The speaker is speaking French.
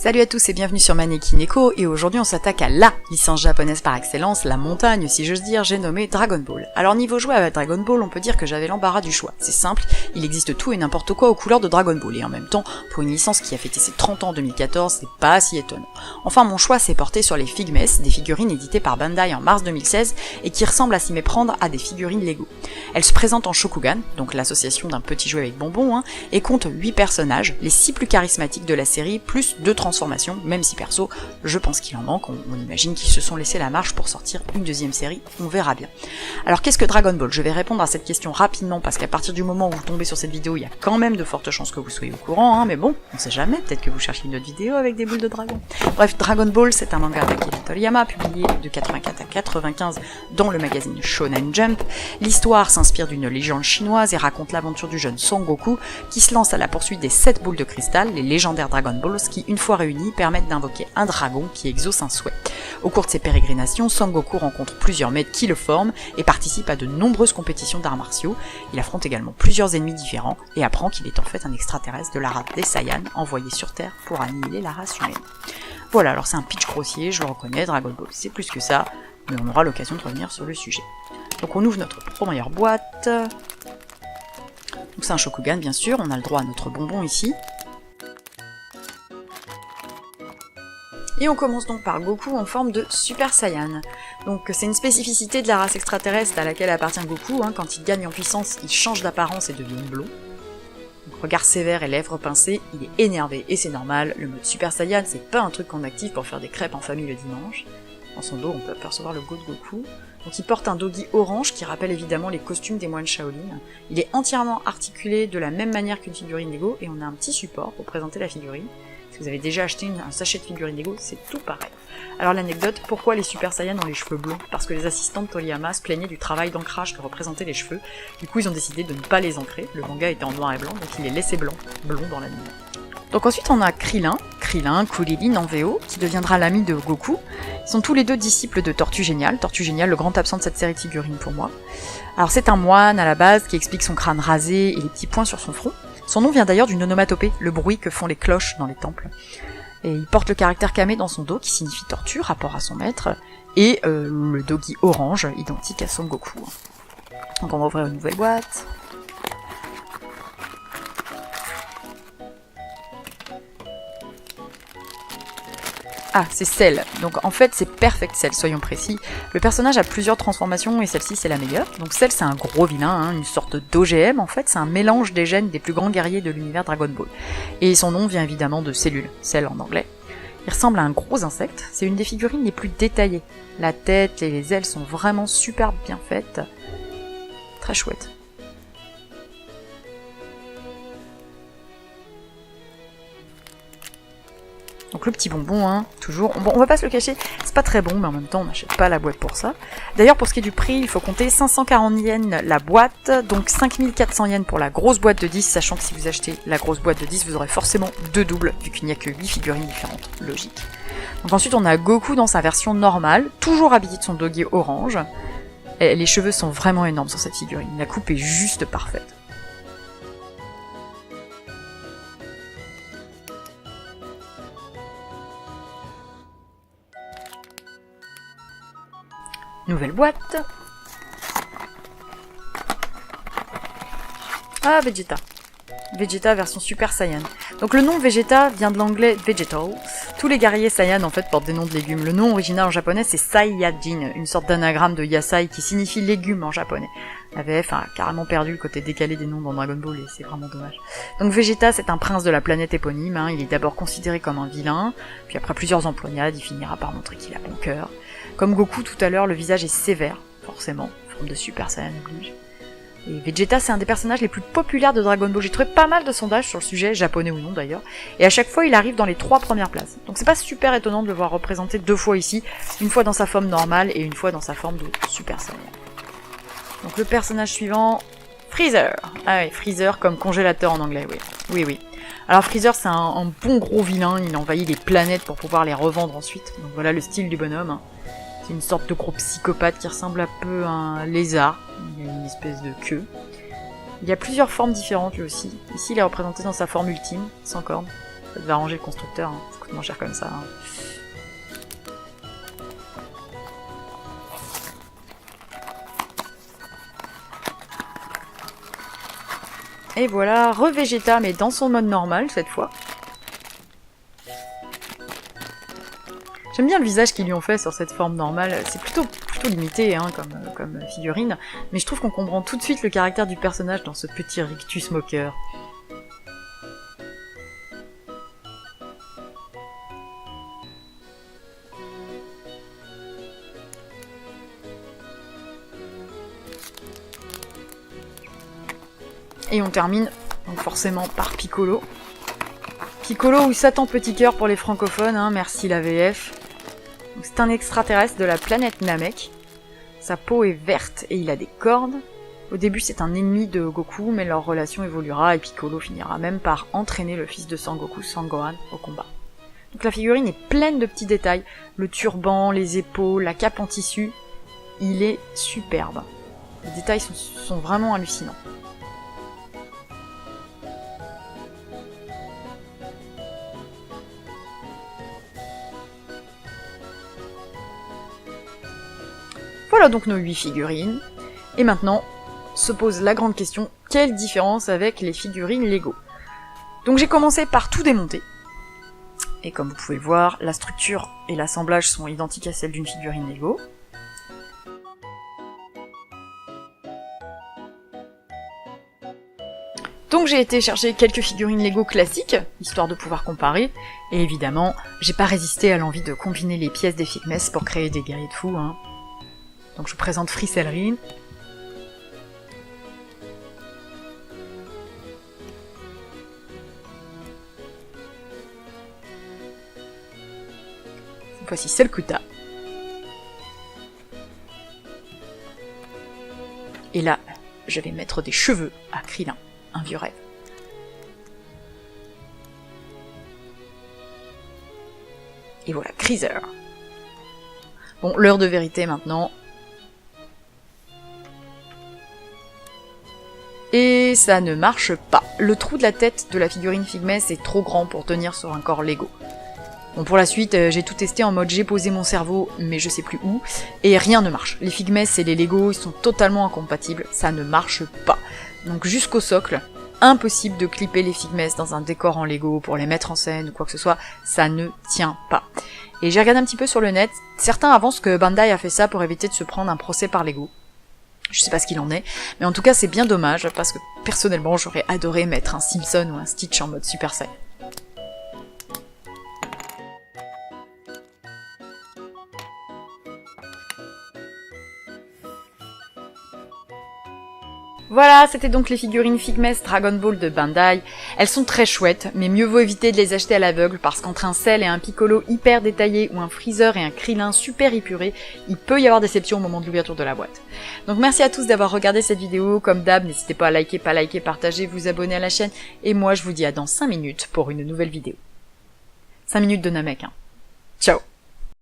Salut à tous et bienvenue sur Maneki Neko, et aujourd'hui on s'attaque à la licence japonaise par excellence, la montagne si j'ose dire, j'ai nommé Dragon Ball. Alors niveau jouet avec Dragon Ball, on peut dire que j'avais l'embarras du choix. C'est simple, il existe tout et n'importe quoi aux couleurs de Dragon Ball, et en même temps, pour une licence qui a fêté ses 30 ans en 2014, c'est pas si étonnant. Enfin mon choix s'est porté sur les Figmes, des figurines éditées par Bandai en mars 2016, et qui ressemblent à s'y méprendre à des figurines Lego. Elles se présentent en Shokugan, donc l'association d'un petit jouet avec bonbons, et comptent 8 personnages, les 6 plus charismatiques de la série, plus 2 transformations, même si perso, je pense qu'il en manque, on imagine qu'ils se sont laissés la marche pour sortir une deuxième série, on verra bien. Alors qu'est-ce que Dragon Ball? Je vais répondre à cette question rapidement, parce qu'à partir du moment où vous tombez sur cette vidéo, il y a quand même de fortes chances que vous soyez au courant, mais bon, on sait jamais, peut-être que vous cherchez une autre vidéo avec des boules de dragon. Bref, Dragon Ball, c'est un manga d'Akira Toriyama, publié de 84 à 95 dans le magazine Shonen Jump. L'histoire s'inspire d'une légende chinoise et raconte l'aventure du jeune Son Goku, qui se lance à la poursuite des 7 boules de cristal, les légendaires Dragon Balls, qui, une fois réunis, permettent d'invoquer un dragon qui exauce un souhait. Au cours de ses pérégrinations, Son Goku rencontre plusieurs maîtres qui le forment et participe à de nombreuses compétitions d'arts martiaux. Il affronte également plusieurs ennemis différents et apprend qu'il est en fait un extraterrestre de la race des Saiyans envoyé sur Terre pour annihiler la race humaine. Voilà, alors c'est un pitch grossier, je le reconnais, Dragon Ball c'est plus que ça, mais on aura l'occasion de revenir sur le sujet. Donc on ouvre notre première boîte. Donc c'est un Shokugan bien sûr, on a le droit à notre bonbon ici. Et on commence donc par Goku en forme de Super Saiyan. Donc c'est une spécificité de la race extraterrestre à laquelle appartient Goku, quand il gagne en puissance, il change d'apparence et devient blond. Donc, regard sévère et lèvres pincées, il est énervé et c'est normal, le mode Super Saiyan c'est pas un truc qu'on active pour faire des crêpes en famille le dimanche. Dans son dos on peut apercevoir le go de Goku. Donc il porte un dogi orange qui rappelle évidemment les costumes des moines Shaolin. Il est entièrement articulé de la même manière qu'une figurine Lego et on a un petit support pour présenter la figurine. Si vous avez déjà acheté un sachet de figurines Lego, c'est tout pareil. Alors l'anecdote, pourquoi les Super Saiyans ont les cheveux blonds? Parce que les assistants de Toriyama se plaignaient du travail d'ancrage que représentaient les cheveux. Du coup ils ont décidé de ne pas les ancrer, le manga était en noir et blanc, donc il les laissait blonds dans l'anime. Donc ensuite on a Krillin, Kuririn en VO, qui deviendra l'ami de Goku. Ils sont tous les deux disciples de Tortue Géniale, le grand absent de cette série de figurines pour moi. Alors c'est un moine à la base qui explique son crâne rasé et les petits points sur son front. Son nom vient d'ailleurs d'une onomatopée, le bruit que font les cloches dans les temples. Et il porte le caractère Kame dans son dos, qui signifie tortue, rapport à son maître, et le dogi orange, identique à Son Goku. Donc on va ouvrir une nouvelle boîte. Ah, c'est Cell. Donc en fait, c'est Perfect Cell, soyons précis. Le personnage a plusieurs transformations et celle-ci, c'est la meilleure. Donc Cell, c'est un gros vilain, une sorte d'OGM en fait. C'est un mélange des gènes des plus grands guerriers de l'univers Dragon Ball. Et son nom vient évidemment de cellule, Cell en anglais. Il ressemble à un gros insecte. C'est une des figurines les plus détaillées. La tête et les ailes sont vraiment super bien faites. Très chouette. Donc le petit bonbon, toujours. Bon, on va pas se le cacher, c'est pas très bon, mais en même temps, on n'achète pas la boîte pour ça. D'ailleurs, pour ce qui est du prix, il faut compter 540 yens la boîte, donc 5400 yens pour la grosse boîte de 10, sachant que si vous achetez la grosse boîte de 10, vous aurez forcément 2 doubles, vu qu'il n'y a que 8 figurines différentes. Logique. Donc ensuite, on a Goku dans sa version normale, toujours habillé de son dogi orange. Et les cheveux sont vraiment énormes sur cette figurine, la coupe est juste parfaite. Nouvelle boîte. Ah, Vegeta. Vegeta version Super Saiyan. Donc le nom Vegeta vient de l'anglais Vegetal. Tous les guerriers Saiyan en fait portent des noms de légumes. Le nom original en japonais c'est Saiyajin, une sorte d'anagramme de Yasai qui signifie légumes en japonais. La VF a carrément perdu le côté décalé des noms dans Dragon Ball et c'est vraiment dommage. Donc Vegeta c'est un prince de la planète éponyme, il est d'abord considéré comme un vilain, puis après plusieurs empoignades, il finira par montrer qu'il a bon cœur. Comme Goku tout à l'heure, le visage est sévère, forcément, forme de Super Saiyan oblige. Et Vegeta, c'est un des personnages les plus populaires de Dragon Ball. J'ai trouvé pas mal de sondages sur le sujet, japonais ou non d'ailleurs, et à chaque fois il arrive dans les 3 premières places. Donc c'est pas super étonnant de le voir représenté 2 fois ici, une fois dans sa forme normale et une fois dans sa forme de Super Saiyan. Donc le personnage suivant, Freezer. Ah oui, Freezer comme congélateur en anglais, oui. Oui. Alors Freezer c'est un bon gros vilain, il envahit les planètes pour pouvoir les revendre ensuite. Donc voilà le style du bonhomme. C'est une sorte de gros psychopathe qui ressemble un peu à un lézard. Il a une espèce de queue. Il y a plusieurs formes différentes lui aussi. Ici il est représenté dans sa forme ultime, sans cornes. Ça devait arranger le constructeur, coûte moins cher comme ça. Hein. Et voilà, re-Vegeta, mais dans son mode normal cette fois. J'aime bien le visage qu'ils lui ont fait sur cette forme normale. C'est plutôt limité hein, comme figurine, mais je trouve qu'on comprend tout de suite le caractère du personnage dans ce petit rictus moqueur. Et on termine donc forcément par Piccolo. Piccolo ou Satan Petit Cœur pour les francophones, hein, merci la VF. C'est un extraterrestre de la planète Namek. Sa peau est verte et il a des cornes. Au début c'est un ennemi de Goku, mais leur relation évoluera et Piccolo finira même par entraîner le fils de Sangoku, Sangohan, au combat. Donc la figurine est pleine de petits détails. Le turban, les épaules, la cape en tissu. Il est superbe. Les détails sont vraiment hallucinants. Voilà donc nos 8 figurines. Et maintenant, se pose la grande question, quelle différence avec les figurines Lego? Donc j'ai commencé par tout démonter. Et comme vous pouvez le voir, la structure et l'assemblage sont identiques à celles d'une figurine Lego. Donc j'ai été chercher quelques figurines Lego classiques, histoire de pouvoir comparer, et évidemment, j'ai pas résisté à l'envie de combiner les pièces des Figmess pour créer des guerriers de fous, hein. Donc je vous présente Friselrine. Cette fois-ci c'est le Kuta. Et là, je vais mettre des cheveux à Krillin, un vieux rêve. Et voilà, Kreezer. Bon, l'heure de vérité maintenant. Et ça ne marche pas. Le trou de la tête de la figurine Figmess est trop grand pour tenir sur un corps Lego. Bon, pour la suite, j'ai tout testé en mode j'ai posé mon cerveau, mais je sais plus où, et rien ne marche. Les Figmess et les Lego, ils sont totalement incompatibles, ça ne marche pas. Donc jusqu'au socle, impossible de clipper les Figmess dans un décor en Lego pour les mettre en scène ou quoi que ce soit, ça ne tient pas. Et j'ai regardé un petit peu sur le net, certains avancent que Bandai a fait ça pour éviter de se prendre un procès par Lego. Je sais pas ce qu'il en est, mais en tout cas c'est bien dommage, parce que personnellement j'aurais adoré mettre un Simpson ou un Stitch en mode Super Saiyan. Voilà, c'était donc les figurines Figmess Dragon Ball de Bandai. Elles sont très chouettes, mais mieux vaut éviter de les acheter à l'aveugle parce qu'entre un Cell et un Piccolo hyper détaillé ou un Freezer et un Krillin super épuré, il peut y avoir déception au moment de l'ouverture de la boîte. Donc merci à tous d'avoir regardé cette vidéo, comme d'hab, n'hésitez pas à liker, partager, vous abonner à la chaîne, et moi je vous dis à dans 5 minutes pour une nouvelle vidéo. 5 minutes de Namek, hein. Ciao!